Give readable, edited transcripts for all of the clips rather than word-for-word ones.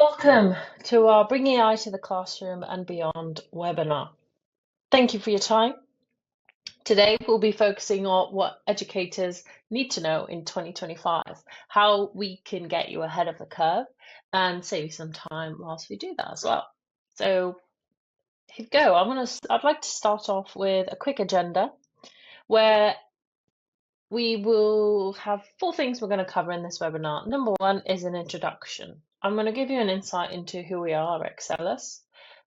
Welcome to our Bringing AI to the Classroom and Beyond webinar. Thank you for your time. Today, we'll be focusing on what educators need to know in 2025, how we can get you ahead of the curve and save you some time whilst we do that as well. So here we go. I'd like to start off with a quick agenda where we will have four things we're going to cover in this webinar. Number one is an introduction. I'm going to give you an insight into who we are at Excelas.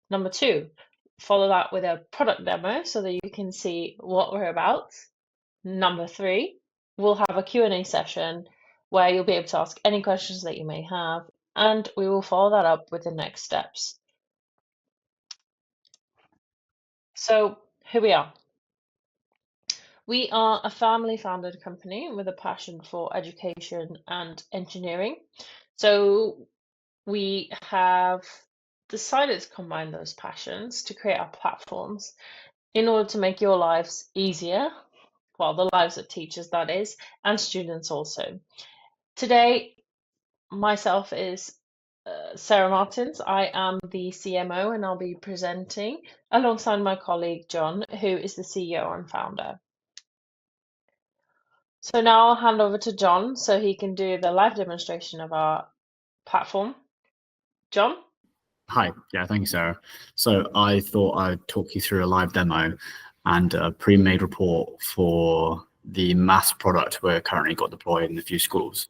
Number two, follow that with a product demo so that you can see what we're about. Number three, we'll have a Q&A session where you'll be able to ask any questions that you may have, and we will follow that up with the next steps. So here we are. We are a family-founded company with a passion for education and engineering. So we have decided to combine those passions to create our platforms in order to make your lives easier, well, the lives of teachers, that is, and students also. Today, myself is Sarah Martins. I am the CMO, and I'll be presenting alongside my colleague John, who is the CEO and founder. So now I'll hand over to John so he can do the live demonstration of our platform. John? Hi, yeah, thank you, Sarah. So I thought I'd talk you through a live demo and a pre-made report for the maths product we're currently got deployed in a few schools.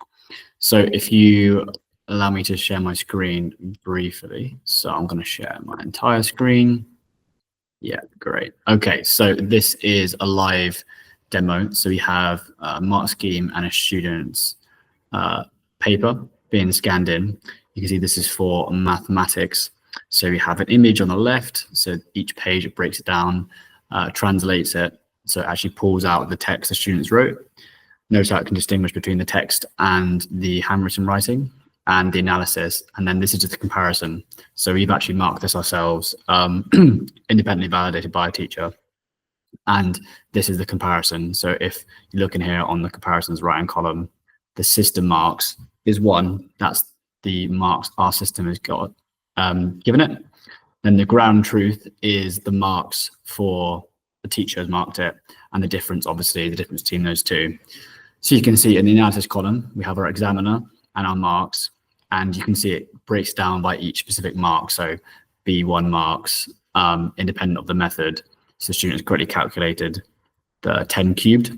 So if you allow me to share my screen briefly. So I'm going to share my entire screen. Yeah, great. Okay, so this is a live demo. So we have a mark scheme and a student's paper being scanned in. You can see this is for mathematics. So we have an image on the left. So each page, it breaks it down, translates it. So it actually pulls out the text the students wrote. Notice how it can distinguish between the text and the handwritten writing and the analysis. And then this is just a comparison. So we've actually marked this ourselves, independently validated by a teacher. And this is the comparison. So if you look in here on the comparisons right-hand column, the system marks is 1. That's the marks our system has got given it. Then the ground truth is the marks for the teacher has marked it, and the difference, obviously, the difference between those two. So you can see in the analysis column, we have our examiner and our marks, and you can see it breaks down by each specific mark. So B1 marks, independent of the method. So the student has correctly calculated the 10 cubed,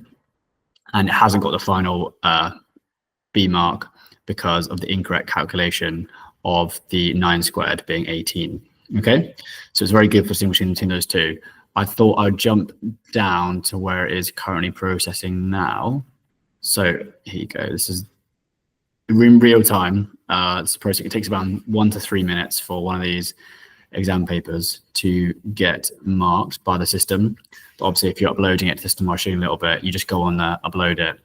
and it hasn't got the final B mark because of the incorrect calculation of the 9 squared being 18. Okay, so it's very good for distinguishing between those two. I thought I'd jump down to where it is currently processing now. So here you go. This is in real time. This process, it takes about 1 to 3 minutes for one of these exam papers to get marked by the system. But obviously, if you're uploading it to System Machine a little bit, you just go on there, upload it,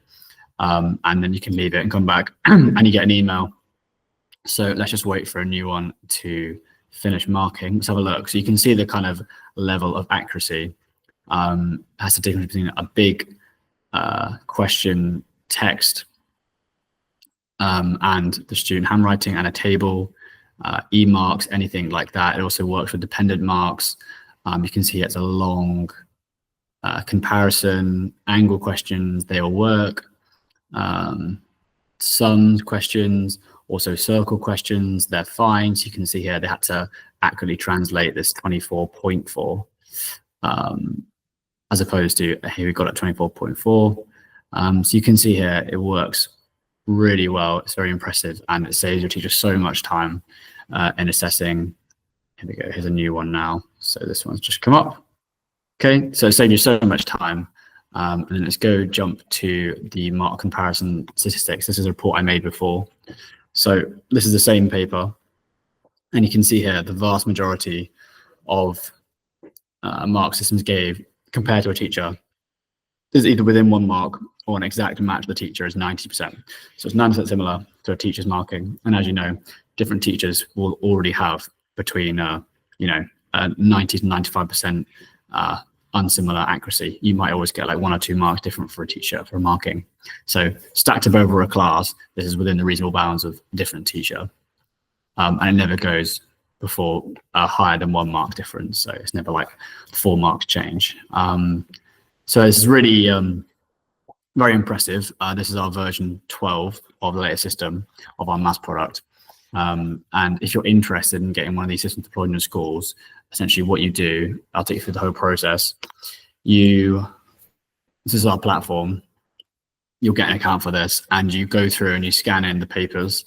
and then you can leave it and come back and you get an email. So let's just wait for a new one to finish marking. Let's have a look. So you can see the kind of level of accuracy. Has the difference between a big question text and the student handwriting and a table, e-marks, anything like that. It also works with dependent marks. You can see it's a long comparison, angle questions, they all work. Sums questions, also circle questions, they're fine. So you can see here they had to accurately translate this 24.4 as opposed to here we got it 24.4. So you can see here it works really well. It's very impressive, and it saves your teacher so much time in assessing. Here we go. Here's a new one now. So this one's just come up. Okay, so it saves you so much time. And then let's go jump to the mark comparison statistics. This is a report I made before. So this is the same paper, and you can see here the vast majority of mark systems gave compared to a teacher is either within 1 mark or an exact match of the teacher is 90%. So it's 90% similar to a teacher's marking. And as you know, different teachers will already have between 90 to 95% unsimilar accuracy. You might always get like 1 or 2 marks different for a teacher for marking. So stacked up over a class, this is within the reasonable bounds of a different teacher. and it never goes before higher than 1 mark difference. So it's never like 4 marks change. So it's really very impressive. This is our version 12 of the latest system of our maths product. And if you're interested in getting one of these systems deployed in your schools, essentially what you do, I'll take you through the whole process. This is our platform. You'll get an account for this, and you go through and you scan in the papers,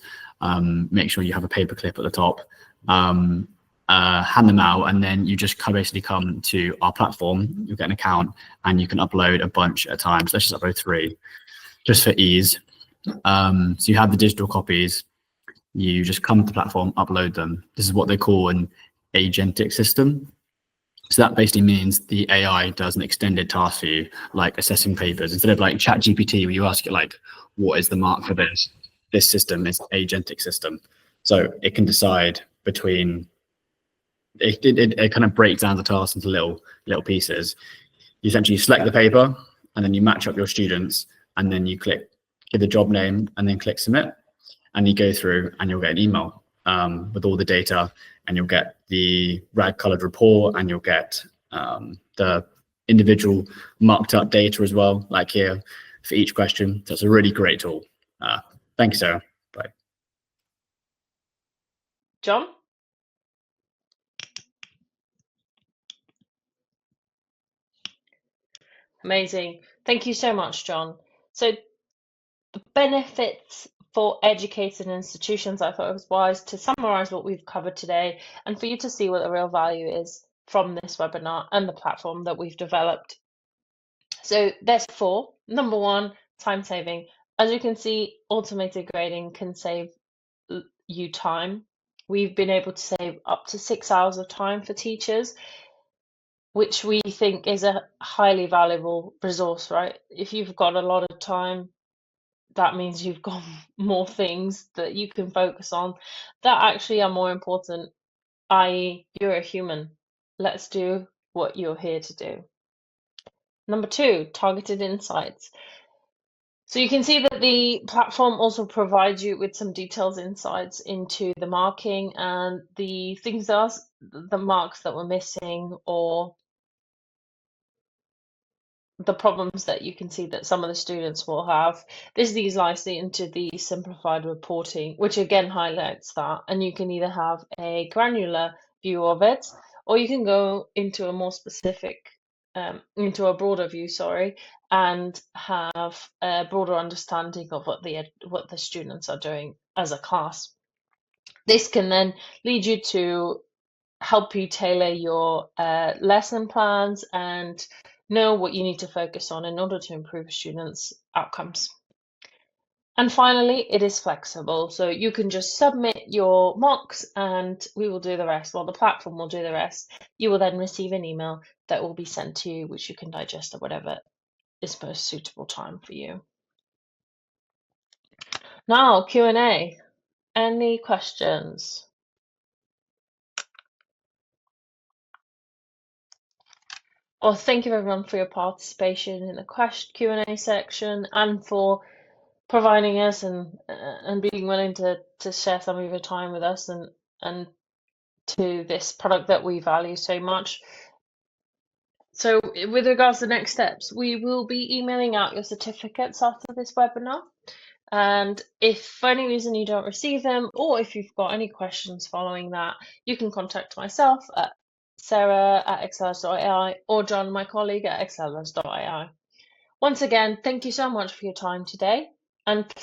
make sure you have a paper clip at the top, hand them out, and then you just basically come to our platform. You get an account, and you can upload a bunch at a time. So let's just upload 3, just for ease. So you have the digital copies. You just come to the platform, upload them. This is what they call an agentic system. So that basically means the AI does an extended task for you, like assessing papers. Instead of like ChatGPT, where you ask it like, what is the mark for this? This system is agentic system. So it can decide between, it kind of breaks down the task into little pieces. You essentially select the paper, and then you match up your students, and then you give the job name, and then click submit. And you go through, and you'll get an email with all the data, and you'll get the rag colored report, and you'll get the individual marked up data as well, like here for each question. So it's a really great tool. Thank you, Sarah. Bye. John? Amazing. Thank you so much, John. So the benefits for educators and institutions, I thought it was wise to summarize what we've covered today and for you to see what the real value is from this webinar and the platform that we've developed. So there's 4. Number 1, time saving. As you can see, automated grading can save you time. We've been able to save up to 6 hours of time for teachers, which we think is a highly valuable resource, right? If you've got a lot of time, that means you've got more things that you can focus on that actually are more important, i.e., you're a human. Let's do what you're here to do. Number 2, targeted insights. So you can see that the platform also provides you with some detailed insights into the marking and the things that are the marks that were missing, or the problems that you can see that some of the students will have. This leads nicely into the simplified reporting, which again highlights that. And you can either have a granular view of it, or you can go into a more specific, into a broader view, sorry, and have a broader understanding of what the students are doing as a class. This can then lead you to help you tailor your lesson plans and know what you need to focus on in order to improve students' outcomes. And finally, it is flexible. So you can just submit your mocks and we will do the rest. Well, the platform will do the rest. You will then receive an email that will be sent to you, which you can digest at whatever is most suitable time for you. Now, Q&A. Any questions? Well, thank you everyone for your participation in the Q&A section and for providing us and being willing to share some of your time with us and to this product that we value so much. So with regards to next steps, we will be emailing out your certificates after this webinar. And if for any reason you don't receive them, or if you've got any questions following that, you can contact myself at sarah@excelas.ai or John, my colleague, at excelas.ai. Once again, thank you so much for your time today, and